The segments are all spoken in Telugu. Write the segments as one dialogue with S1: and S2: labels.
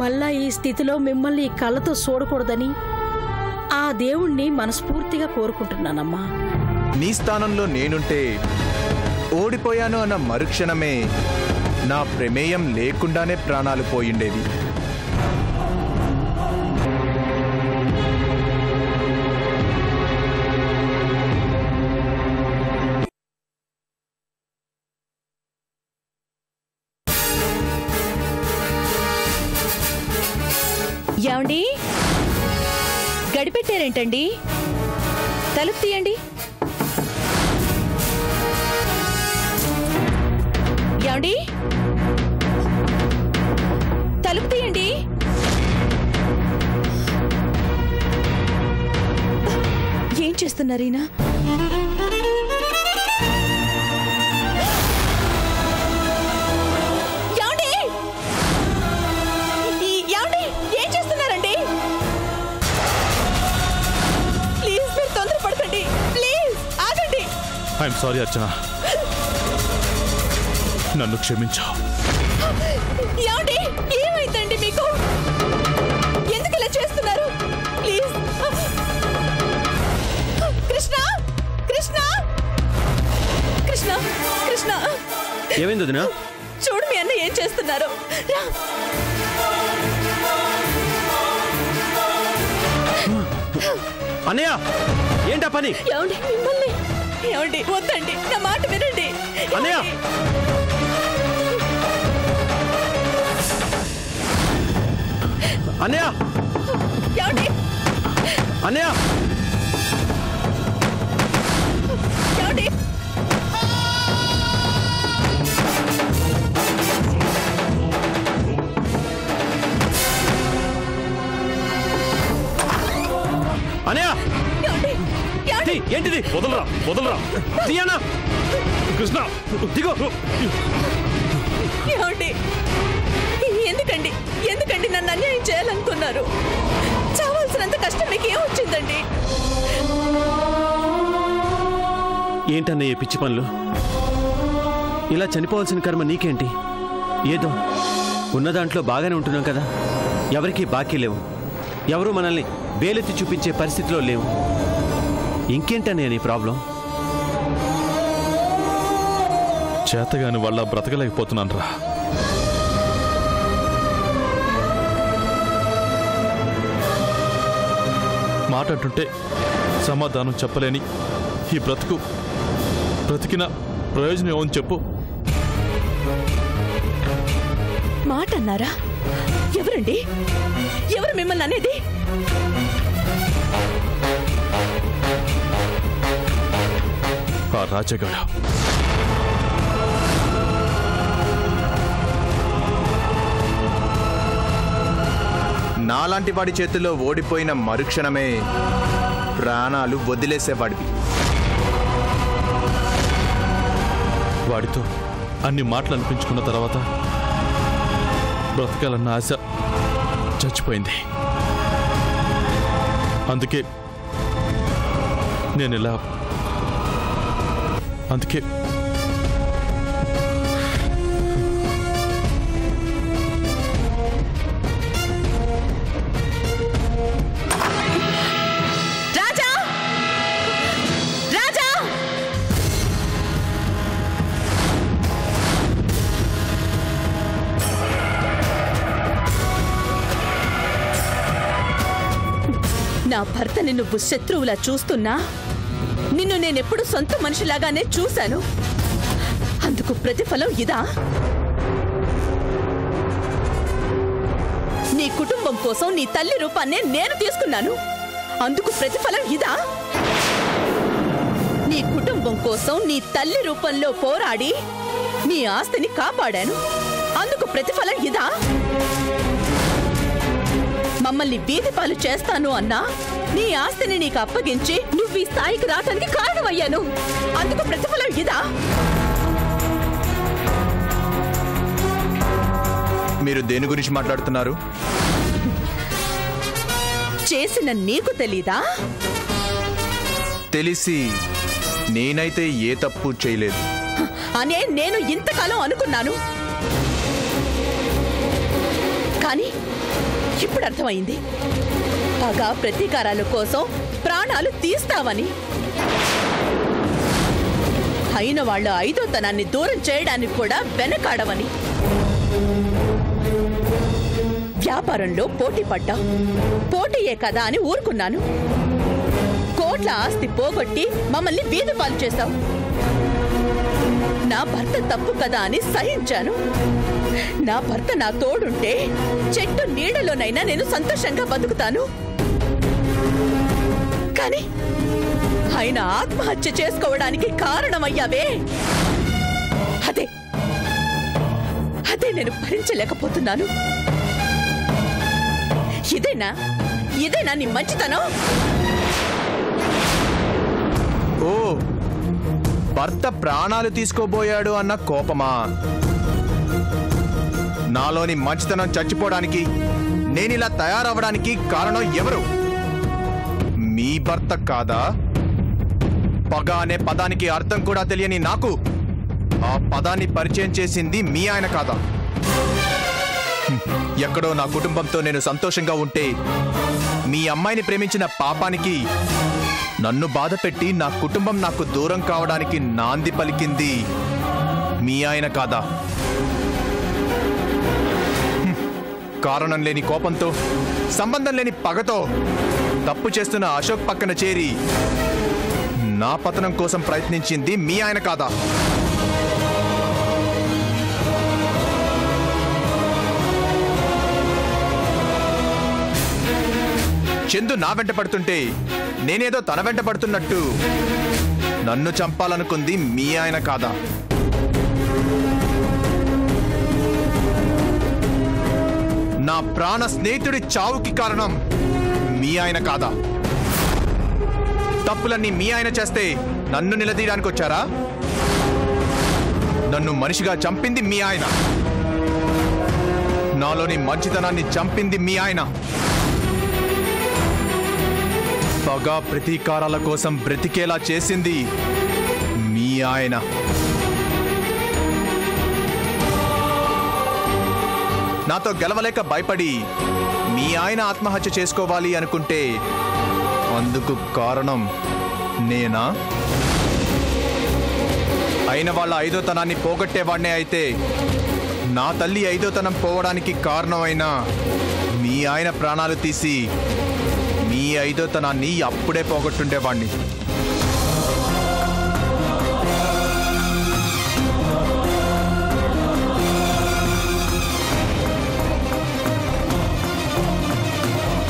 S1: మళ్ళా ఈ స్థితిలో మిమ్మల్ని కళ్ళతో చూడకూడదని ఆ దేవుణ్ణి మనస్ఫూర్తిగా కోరుకుంటున్నానమ్మా.
S2: నీ స్థానంలో నేనుంటే ఓడిపోయాను అన్న మరుక్షణమే నా ప్రమేయం లేకుండానే ప్రాణాలు పోయిండేవి.
S3: ఏమండి, గడిపెట్టారేంటండి? తలుపు తీయండి. ఏమండి, తలుపు తీయండి. ఏం చేస్తున్నారీనా?
S4: ఐఎమ్ సారీ అర్చన, నన్ను క్షమించు.
S3: ఏమైందండి మీకు? ఎందుకు ఇలా చేస్తున్నారు? ప్లీజ్. కృష్ణ, కృష్ణ, కృష్ణ, కృష్ణ.
S5: ఏమైంది వదినా?
S3: చూడు మీ అన్న ఏం చేస్తున్నారు.
S5: అన్నయ్య, ఏంటా పని?
S3: ఏమండి, మిమ్మల్ని ఏమండి? వద్దండి, నా మాట వినండి.
S5: అన్నయ్య, అన్నయ్య,
S3: ఏమండి?
S5: అన్నయ్య,
S3: ఏమండి?
S5: అన్నయ్య, ఏంటిది?
S4: వదలరా, వదలరా.
S5: తీయనా?
S4: కృష్ణ, దిగో.
S3: ఏమండి, ఎందుకండి ఎందుకండి నన్ను అన్యాయం చేయాలనుకున్నారు? చావాల్సినంత కష్టం మీకు ఏమొచ్చిందండి?
S5: ఏంటన్నయ్య పిచ్చి పనులు? ఇలా చనిపోవాల్సిన కర్మ నీకేంటి? ఏదో ఉన్న దాంట్లో బాగానే ఉంటున్నాం కదా. ఎవరికీ బాకీ లేవు, ఎవరూ మనల్ని వేలెత్తి చూపించే పరిస్థితిలో లేవు. ఇంకేంటన్నయ్య నీ ప్రాబ్లం?
S4: చేతగాని వాళ్ళ బ్రతకలేకపోతున్నాను రా. మాట అంటుంటే సమాధానం చెప్పలేని ఈ బ్రతికిన ప్రయోజనం ఏమని చెప్పు.
S3: మాట అన్నారా? ఎవరండి? ఎవరు మిమ్మల్ని అనేది?
S4: ఆ రాజగాడు.
S2: నాలాంటి వాడి చేతిలో ఓడిపోయిన మరుక్షణమే ప్రాణాలు వదిలేసేవాడివి.
S4: వాడితో అన్ని మాటలు అనిపించుకున్న తర్వాత బ్రతకాలన్న ఆశ చచ్చిపోయింది. అందుకే నేను ఇలా అందుకే
S3: రాజా, రాజా, నా భర్తని నువ్వు శత్రువులా చూస్తున్నా నిన్ను నేనెప్పుడు సొంత మనిషిలాగానే చూశాను. అందుకు ప్రతిఫలం ఇదా? నీ కుటుంబం కోసం నీ తల్లి రూపాన్నే నేను తీసుకున్నాను. అందుకు ప్రతిఫలం ఇదా? నీ కుటుంబం కోసం నీ తల్లి రూపంలో పోరాడి నీ ఆస్తిని కాపాడాను. అందుకు ప్రతిఫలం ఇదా? మమ్మల్ని వీధి పాలు చేస్తాను అన్నా నీ ఆస్తిని నీకు అప్పగించి నువ్వు ఈ స్థాయికి రావడానికి కారణమయ్యాను. అందుకు ప్రతిఫలం ఇదా?
S2: మీరు దేని గురించి మాట్లాడుతున్నారు?
S3: చేసిన నీకు తెలీదా?
S2: తెలిసి నేనైతే ఏ తప్పు చేయలేదు అనే
S3: నేను ఇంతకాలం అనుకున్నాను. కానీ ఇప్పుడు అర్థమైంది, పగ ప్రతీకారాల కోసం ప్రాణాలు తీస్తావని. అయిన వాళ్ళ ఐదోతనాన్ని దూరం చేయడానికి కూడా వెనకాడవని. వ్యాపారంలో పోటీ పడ్డా, పోటీయే కదా అని ఊరుకున్నాను. కోట్ల ఆస్తి పోగొట్టి మమ్మల్ని వీధి పాలు చేశావు. నా భర్త తప్పు కదా అని సహించాను. నా భర్త నా తోడుంటే చెట్టు నీడలోనైనా నేను సంతోషంగా బతుకుతాను. కానీ ఆయన ఆత్మహత్య చేసుకోవడానికి కారణమయ్యావే, అదే అదే నేను భరించలేకపోతున్నాను. ఇదేనా నీ మంచితనం?
S2: ఓ, భర్త ప్రాణాలు తీసుకోబోయాడు అన్న కోపమా? నాలోని మంచితనం చచ్చిపోవడానికి, నేనిలా తయారవడానికి కారణం ఎవరు? మీ భర్త కాదా? పగ అనే పదానికి అర్థం కూడా తెలియని నాకు ఆ పదాన్ని పరిచయం చేసింది మీ ఆయన కాదా? ఎక్కడో నా కుటుంబంతో నేను సంతోషంగా ఉంటే మీ అమ్మాయిని ప్రేమించిన పాపానికి నన్ను బాధపెట్టి నా కుటుంబం నాకు దూరం కావడానికి నాంది పలికింది మీ ఆయన కాదా? కారణం లేని కోపంతో, సంబంధం లేని పగతో తప్పు చేస్తున్న అశోక్ పక్కన చేరి నా పతనం కోసం ప్రయత్నించింది మీ ఆయన కాదా? చందు నా వెంట పడుతుంటే నేనేదో తన వెంట పడుతున్నట్టు నన్ను చంపాలనుకుంది మీ ఆయన కాదా? నా ప్రాణ స్నేహితుడి చావుకి కారణం మీ ఆయన కాదా? తప్పులన్నీ మీ ఆయన చేస్తే నన్ను నిలదీయడానికి వచ్చారా? నన్ను మనిషిగా చంపింది మీ ఆయన. నాలోని మంచితనాన్ని చంపింది మీ ఆయన. పగ ప్రతీకారాల కోసం బ్రతికేలా చేసింది మీ ఆయన. నాతో గెలవలేక భయపడి మీ ఆయన ఆత్మహత్య చేసుకోవాలి అనుకుంటే అందుకు కారణం నేనా? అయిన వాళ్ళ ఐదోతనాన్ని పోగొట్టేవాడినే అయితే నా తల్లి ఐదోతనం పోవడానికి కారణమైన మీ ఆయన ప్రాణాలు తీసి మీ ఐదోతనాన్ని అప్పుడే పోగొట్టుండేవాణ్ణి.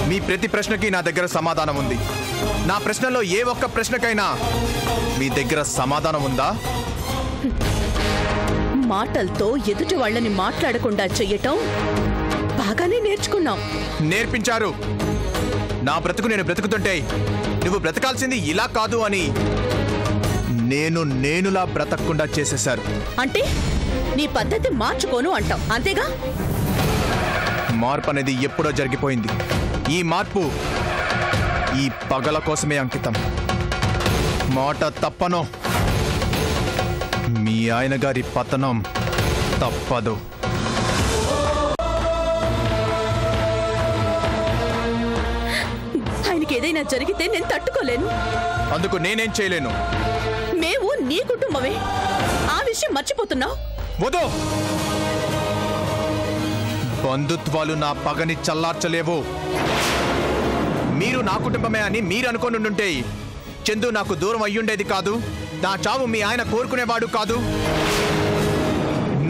S2: మీ ప్రతి ప్రశ్నకి నా దగ్గర సమాధానం ఉంది. నా ప్రశ్నలో ఏ ఒక్క ప్రశ్నకైనా మీ దగ్గర సమాధానం ఉందా?
S3: మాటలతో ఎదుటి వాళ్ళని మాట్లాడకుండా చెయ్యటం బాగానే నేర్చుకున్నాం.
S2: నేర్పించారు. నా బ్రతుకు నేను బ్రతుకుతుంటే నువ్వు బ్రతకాల్సింది ఇలా కాదు అని నేనులా బ్రతకకుండా చేసేశారు.
S3: అంటే నీ పద్ధతి మార్చుకోను అంటాం, అంతేగా?
S2: మార్పు అనేది ఎప్పుడో జరిగిపోయింది. ఈ మార్పు ఈ పగల కోసమే అంకితం. మాట తప్పను. మీ ఆయన గారి పతనం తప్పదు.
S3: ఆయనకి ఏదైనా జరిగితే నేను తట్టుకోలేను.
S2: అందుకు నేనేం చేయలేను.
S3: మేము నీ కుటుంబమే, ఆ విషయం మర్చిపోతున్నావు.
S2: వదో, బంధుత్వాలు నా పగని చల్లార్చలేవు. మీరు నా కుటుంబమే అని మీరు అనుకోనుంటే చందు నాకు దూరం అయ్యుండేది కాదు. నా చావు మీ ఆయన కోరుకునేవాడు కాదు.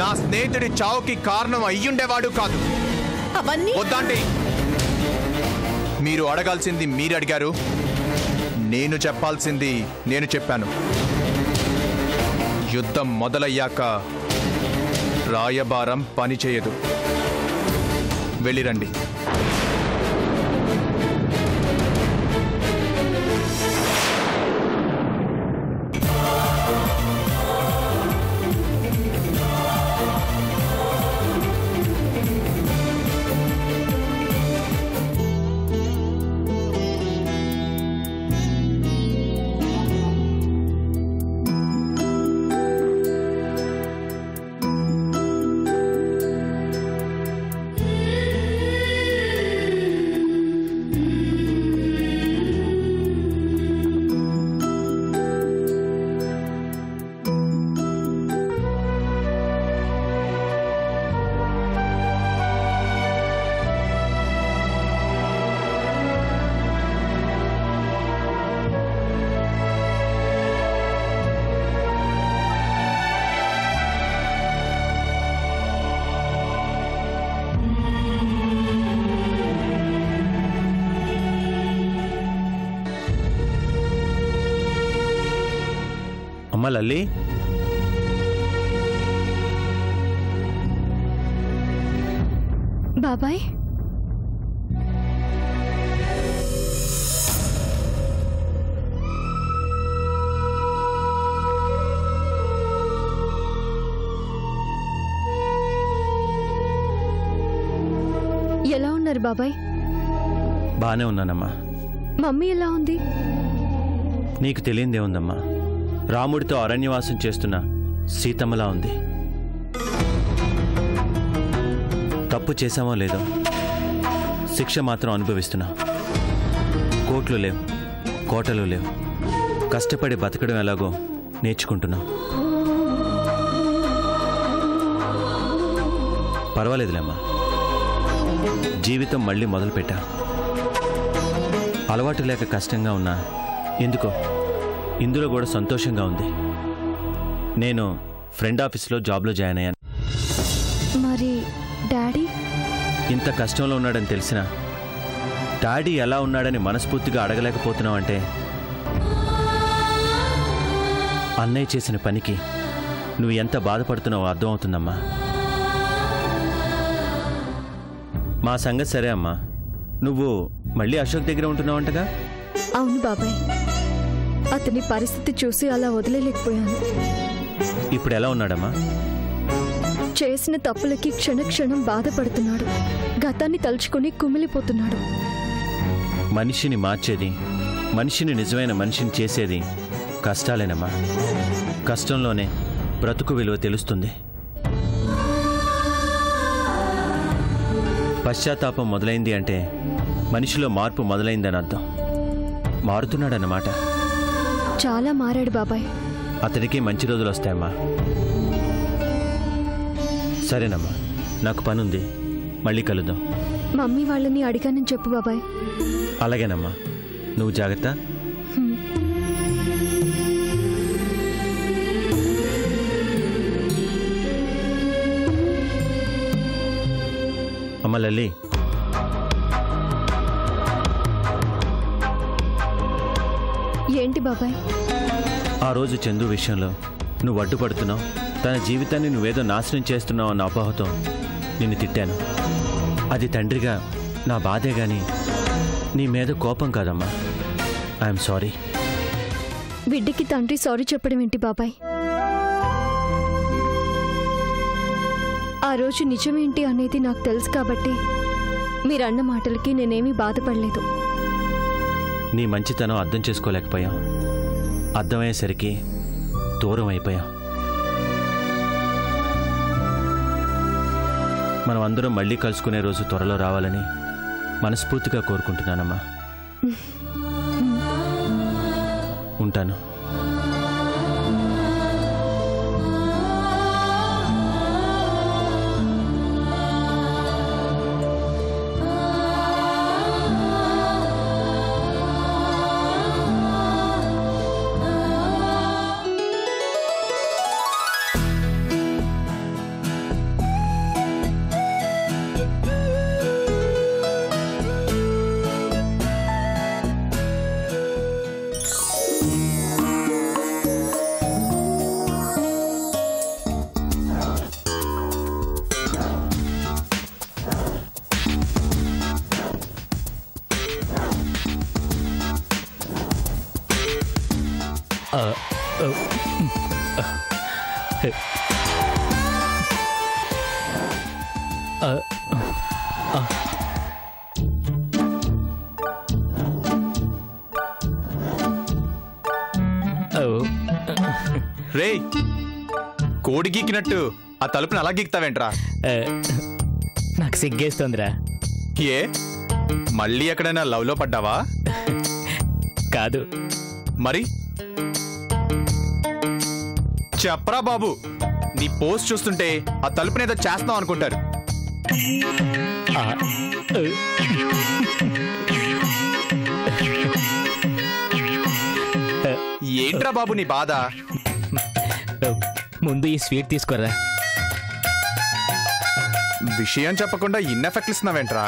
S2: నా స్నేహితుడి చావుకి కారణం అయ్యుండేవాడు కాదు.
S3: అవన్నీ
S2: వద్దండి. మీరు అడగాల్సింది మీరు అడిగారు, నేను చెప్పాల్సింది నేను చెప్పాను. యుద్ధం మొదలయ్యాక రాయబారం పనిచేయదు. వెళ్ళిరండి.
S5: అమ్మ లల్లి,
S6: బాబాయ్ ఎలా ఉన్నారు బాబాయ్?
S5: బానే ఉన్నానమ్మా.
S6: మమ్మీ ఎలా ఉంది?
S5: నీకు తెలియందే ఉందమ్మా. రాముడితో అరణ్యవాసం చేస్తున్న సీతమ్మలా ఉంది. తప్పు చేశామో లేదో శిక్ష మాత్రం అనుభవిస్తున్నాం. కోట్లు లేవు, కోటలు లేవు. కష్టపడి బతకడం ఎలాగో నేర్చుకుంటున్నాం. పర్వాలేదులేమ్మా, జీవితం మళ్ళీ మొదలుపెట్టా. అలవాటు లేక కష్టంగా ఉన్నా ఎందుకో ఇందులో కూడా సంతోషంగా ఉంది. నేను ఫ్రెండ్ ఆఫీస్లో జాబ్లో జాయిన్ అయ్యాను.
S6: మరి డాడీ?
S5: ఇంత కష్టంలో ఉన్నాడని తెలిసినా డాడీ ఎలా ఉన్నాడని మనస్ఫూర్తిగా అడగలేకపోతున్నావు అంటే అన్నయ్య చేసిన పనికి నువ్వు ఎంత బాధపడుతున్నావో అర్థమవుతుందమ్మా. మా సంగతి సరే అమ్మా, నువ్వు మళ్ళీ అశోక్ దగ్గర ఉంటున్నావంటగా?
S6: అవును బాబాయ్, అతని పరిస్థితి చూసి అలా వదిలేలేకపోయాను.
S5: ఇప్పుడు ఎలా ఉన్నాడమ్మా?
S6: చేసిన తప్పులకి క్షణక్షణం బాధపడుతున్నాడు. గతాన్ని తలుచుకుని కుమిలిపోతున్నాడు.
S5: మనిషిని మార్చేది, మనిషిని నిజమైన మనిషిని చేసేది కష్టాలేనమ్మా. కష్టంలోనే బ్రతుకు విలువ తెలుస్తుంది. పశ్చాత్తాపం మొదలైంది అంటే మనిషిలో మార్పు మొదలైందని అర్థం. మారుతున్నాడన్నమాట.
S6: చాలా మారాడు బాబాయ్.
S5: అతనికి మంచి రోజులు వస్తాయమ్మా. సరేనమ్మా, నాకు పనుంది, మళ్ళీ కలుద్దాం.
S6: మమ్మీ వాళ్ళని అడిగానని చెప్పు బాబాయ్.
S5: అలాగేనమ్మా, నువ్వు జాగ్రత్త. అమ్మ లల్లి,
S6: ఏంటి బాబాయ్?
S5: ఆ రోజు చందు విషయంలో నువ్వు అడ్డుపడుతున్నావు, తన జీవితాన్ని నువ్వేదో నాశనం చేస్తున్నావు అన్న అపోహతో నిన్ను తిట్టాను. అది తండ్రిగా నా బాధే గాని నీ మీద కోపం కాదమ్మా. I'm sorry.
S6: బిడ్డకి తండ్రి సారీ చెప్పడం ఏంటి బాబాయ్? ఆ రోజు నిజమేంటి అనేది నాకు తెలుసు కాబట్టి మీరన్న మాటలకి నేనేమీ బాధపడలేదు.
S5: నీ మంచితనం అర్థం చేసుకోలేకపోయాం. అర్థమయ్యేసరికి దూరం అయిపోయాం. మనం అందరం మళ్ళీ కలుసుకునే రోజు త్వరలో రావాలని మనస్ఫూర్తిగా కోరుకుంటున్నానమ్మా. ఉంటాను.
S2: రే, కోడి గీకినట్టు ఆ తలుపుని అలా గీక్తావేంట్రా?
S7: నాకు సిగ్గేస్తోందిరా.
S2: ఏ, మళ్ళీ ఎక్కడైనా లవ్లో పడ్డావా?
S7: కాదు.
S2: మరి చెప్పరా బాబు, నీ పోస్ట్ చూస్తుంటే ఆ తలుపుని ఏదో చేస్తున్నావు అనుకుంటారు. ఏంట్రా బాబు నీ బాధ?
S7: ముందు ఈ స్వీట్ తీసుకోరా.
S2: విషయం చెప్పకుండా ఇన్ ఎఫెక్ట్లు ఇస్తున్నావేంట్రా?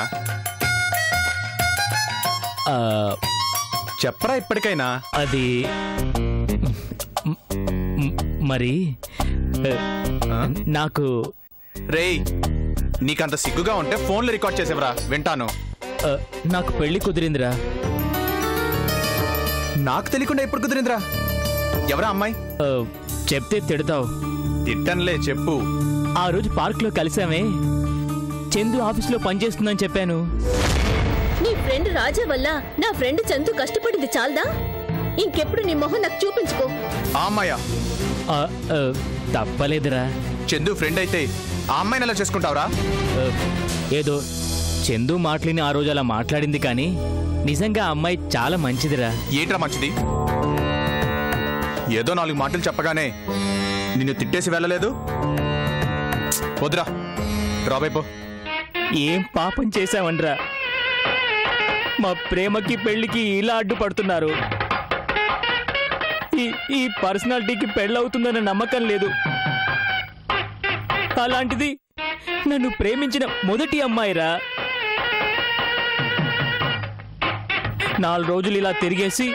S2: చెప్పరా ఇప్పటికైనా.
S7: అది మరి నాకు
S2: రేయ్, నీకంత సిగ్గుగా ఉంటే ఫోన్లో రికార్డ్ చేసేవరా, వింటాను.
S7: నాకు పెళ్లి కుదిరిందిరా.
S2: నాకు తెలియకుండా ఎప్పుడు కుదిరిందిరా? ఎవరా అమ్మాయి?
S7: చెప్తే తిడతావు.
S2: తిట్టన్లే, చెప్పు.
S7: ఆ రోజు పార్క్లో కలిసామే, చందు ఆఫీస్లో పనిచేస్తుందని చెప్పాను.
S1: నీ ఫ్రెండ్ రాజా వల్ల నా ఫ్రెండ్ చందు కష్టపడింది చాలదా? ఇంకెప్పుడు నీ మొహం నాకు చూపించుకో.
S2: ఆ అమ్మాయా?
S7: తప్పలేదురా.
S2: చందు ఫ్రెండ్ అయితే ఆ అమ్మాయిని ఎలా చేసుకుంటావురా?
S7: ఏదో చందు మాటలిని ఆ రోజు అలా మాట్లాడింది, కానీ నిజంగా ఆ అమ్మాయి చాలా మంచిదిరా.
S2: ఏంట్రా మంచిది? ఏదో 4 మాటలు చెప్పగానే నిన్ను తిట్టేసి వెళ్ళలేదు. వద్దురా, డ్రాప్ అయిపో.
S7: ఏం పాపం చేశావనరా? మా ప్రేమకి పెళ్లికి ఇలా అడ్డుపడుతున్నారు. ఈ పర్సనాలిటీకి పెళ్ళవుతుందన్న నమ్మకం లేదు. అలాంటిది నన్ను ప్రేమించిన మొదటి అమ్మాయిరా. 4 రోజులు ఇలా తిరిగేసి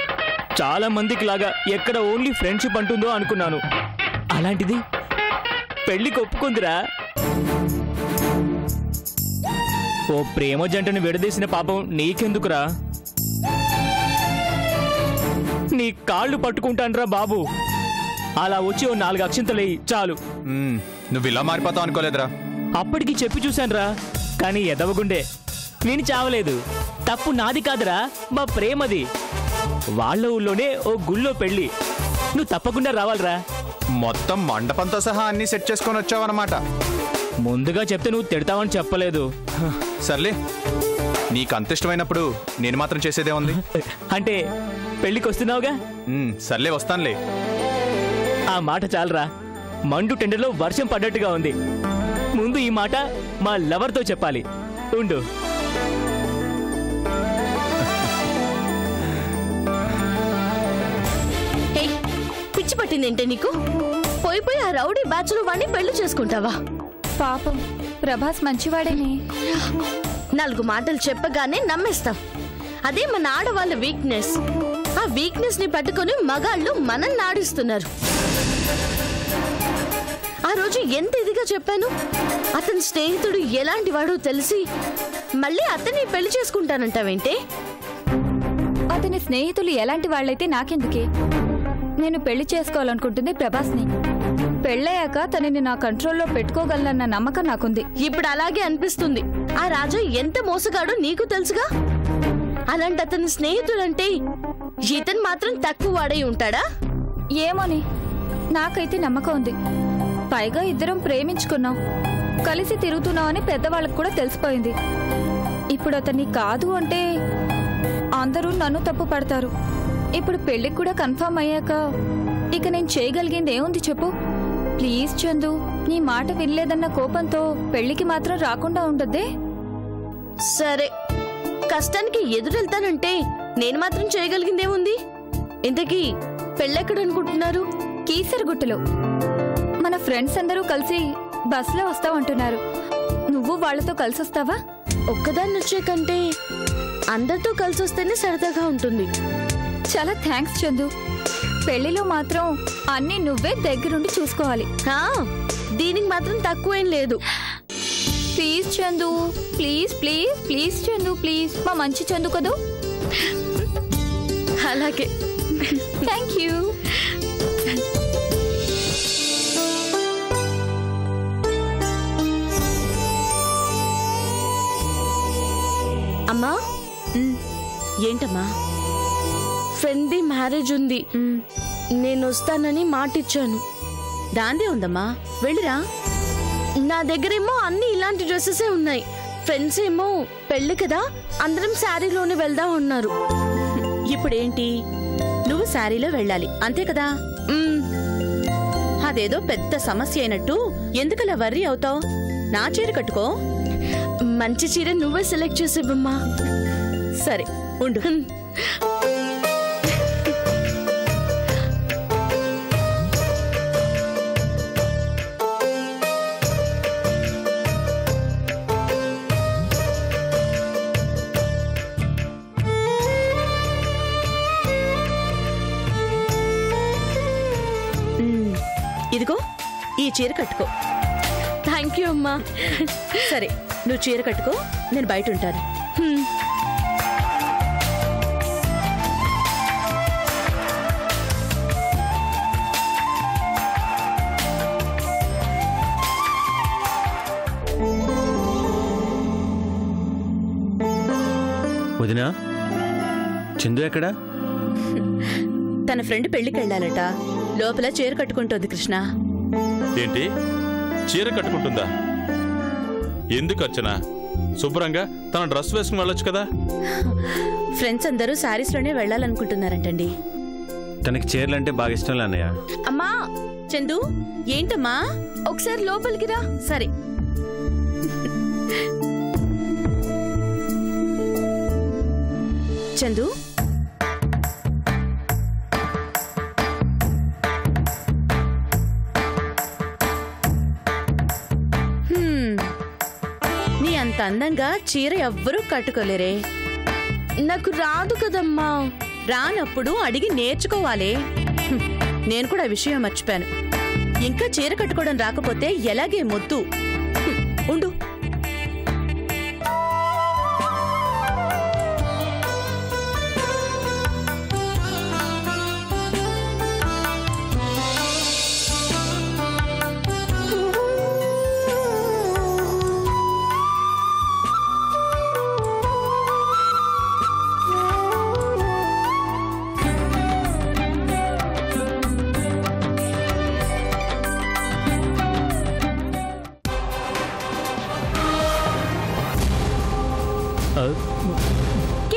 S7: చాలా మందికి లాగా ఎక్కడ ఓన్లీ ఫ్రెండ్షిప్ అంటుందో అనుకున్నాను. అలాంటిది పెళ్లికి ఒప్పుకుందిరా. ఓ ప్రేమ జంటను విడదీసిన పాపం నీకెందుకురా? నీ కాళ్ళు పట్టుకుంటాన్రా బాబు. అలా వచ్చి ఓ 4 అక్షింతలేయి చాలు.
S2: నువ్వు ఇలా మారిపోతావు అనుకోలేదురా.
S7: అప్పటికి చెప్పి చూశాన్రా, కానీ ఎదవగుండే నేను చావలేదు. తప్పు నాది కాదురా, మా ప్రేమది. వాళ్ళ ఊళ్ళోనే ఓ గుళ్ళో పెళ్లి. నువ్వు తప్పకుండా రావాలిరా.
S2: మొత్తం మండపంతో సహా అన్ని సెట్ చేసుకొని వచ్చావన్నమాట.
S7: ముందుగా చెప్తే నువ్వు తిడతావని చెప్పలేదు.
S2: సర్లే, నీకు అంత ఇష్టమైనప్పుడు నేను మాత్రం చేసేదే ఉంది.
S7: అంటే పెళ్లికి వస్తున్నావుగా?
S2: సర్లే, వస్తానులే.
S7: ఆ మాట చాలరా. మండు టెండర్లో వర్షం పడ్డట్టుగా ఉంది. ముందు ఈ మాట మా లవర్తో చెప్పాలి. ఉండు.
S1: పిచ్చి పట్టిందేంటే నీకు? పోయి ఆ రౌడీ బ్యాచ్ లో వాడిని పెళ్లి చేసుకుంటావా?
S6: పాపం ప్రభాస్ మంచివాడేనే.
S1: 4 మాటలు చెప్పగానే నమ్మేస్తాం. అదే మన ఆడవాళ్ళ వీక్నెస్. ఆ వీక్నెస్ ని పట్టుకొని మగాళ్ళు మనం నాడిస్తున్నారు. ఆ రోజు ఎంత ఇదిగా చెప్పాను. అతని స్నేహితుడు ఎలాంటి వాడో తెలిసి మళ్ళీ అతన్ని పెళ్లి చేసుకుంటానంటావేంటే?
S6: అతని స్నేహితులు ఎలాంటి వాళ్ళైతే నాకెందుకే? నేను పెళ్లి చేసుకోవాలనుకుంటుంది ప్రభాస్ని. పెళ్ళయ్యాక తనని నా కంట్రోల్లో పెట్టుకోగలనన్న నమ్మకం నాకుంది.
S1: ఇప్పుడు అలాగే అనిపిస్తుంది. ఆ రాజు ఎంత మోసగాడో నీకు తెలుసుగా. అలాంటి అతని స్నేహితుడంటే ఇతను మాత్రం తక్కువ వాడై ఉంటాడా?
S6: ఏమోని, నాకైతే నమ్మకం ఉంది. పైగా ఇద్దరం ప్రేమించుకున్నాం, కలిసి తిరుగుతున్నామని పెద్దవాళ్ళకు కూడా తెలిసిపోయింది. ఇప్పుడు అతన్ని కాదు అంటే అందరూ నన్ను తప్పు పడతారు. ఇప్పుడు పెళ్లికి కూడా కన్ఫర్మ్ అయ్యాక ఇక నేను చేయగలిగింది ఏముంది చెప్పు? ప్లీజ్ చందు, నీ మాట వినలేదన్న కోపంతో పెళ్లికి మాత్రం రాకుండా ఉండద్దే.
S1: సరే, కష్టానికి ఎదురెళ్తానంటే నేను మాత్రం చేయగలిగిందేముంది? ఇంతకీ పెళ్ళెక్కడనుకుంటున్నారు?
S6: కీసరగుట్టలో. మన ఫ్రెండ్స్ అందరూ కలిసి బస్లో వస్తామంటున్నారు. నువ్వు వాళ్ళతో కలిసి వస్తావా?
S1: ఒక్కదాన్ని వచ్చే కంటే అందరితో కలిసి వస్తేనే సరదాగా ఉంటుంది.
S6: చాలా థ్యాంక్స్ చందు. పెళ్లిలో మాత్రం అన్నీ నువ్వే దగ్గరుండి చూసుకోవాలి.
S1: దీనికి మాత్రం తక్కువేం లేదు.
S6: Please Chandu, please please please Chandu, please. మా మంచి చందు కదూ.
S1: అలాగే.
S6: Thank you.
S1: అమ్మా. ఏంటమ్మా? ఫ్రెండ్ది మ్యారేజ్ ఉంది, నేను వస్తానని మాటిచ్చాను. దాందే ఉందమ్మా, వెళ్ళిరా. నా దగ్గరేమో అన్ని ఇలాంటి డ్రెస్సెసే ఉన్నాయి. ఫ్రెండ్స్ ఏమో పెళ్లి కదా అందరం శారీలోనే వెళ్దాం ఉన్నారు.
S3: ఇప్పుడేంటి, నువ్వు శారీలో వెళ్ళాలి అంతే కదా? అదేదో పెద్ద సమస్య అయినట్టు ఎందుకలా వర్రీ అవుతావు? నా చీర కట్టుకో.
S1: మంచి చీర నువ్వే సెలెక్ట్ చేసేవమ్మా.
S3: సరే ఉండు. ఇదిగో ఈ చీర కట్టుకో.
S1: థ్యాంక్ యూ అమ్మా.
S3: సరే నువ్వు చీర కట్టుకో, నేను బయట ఉంటాను.
S5: వదినా, చందు ఎక్కడా?
S3: తన ఫ్రెండ్ పెళ్లికి వెళ్ళాలట, లోపల చీర కట్టుకుంటోంది కృష్ణ.
S4: ఏంటి, చీర కట్టుకుంటుందా? ఎందుకు అర్చన? శుభ్రంగా తన డ్రెస్ వేసుకుని వెళ్ళొచ్చు కదా.
S3: ఫ్రెండ్స్ అందరూ శారీస్ లోనే వెళ్ళాలనుకుంటున్నారంటండి.
S5: తనకి చీరలంటే బాగా ఇష్టం అన్నయ్య.
S1: అమ్మా
S3: చందు, ఏంటమ్మా?
S1: ఒకసారి లోపలికి రా.
S3: సరే. చందు, నీ అంత అందంగా చీర ఎవ్వరూ కట్టుకోలేరే.
S1: నాకు రాదు కదమ్మా.
S3: రానప్పుడు అడిగి నేర్చుకోవాలే. నేను కూడా విషయం మర్చిపోయాను. ఇంకా చీర కట్టుకోవడం రాకపోతే ఎలాగే మొద్దు. ఉండు.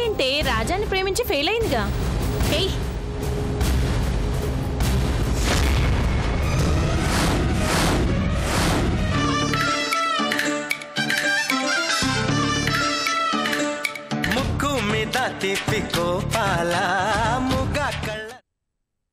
S1: ఏంటే, రాజాని ప్రేమించి ఫెయిల్ అయిందిగా. ఏయ్,
S8: ముక్కు మీద తిప్పి కోపాలా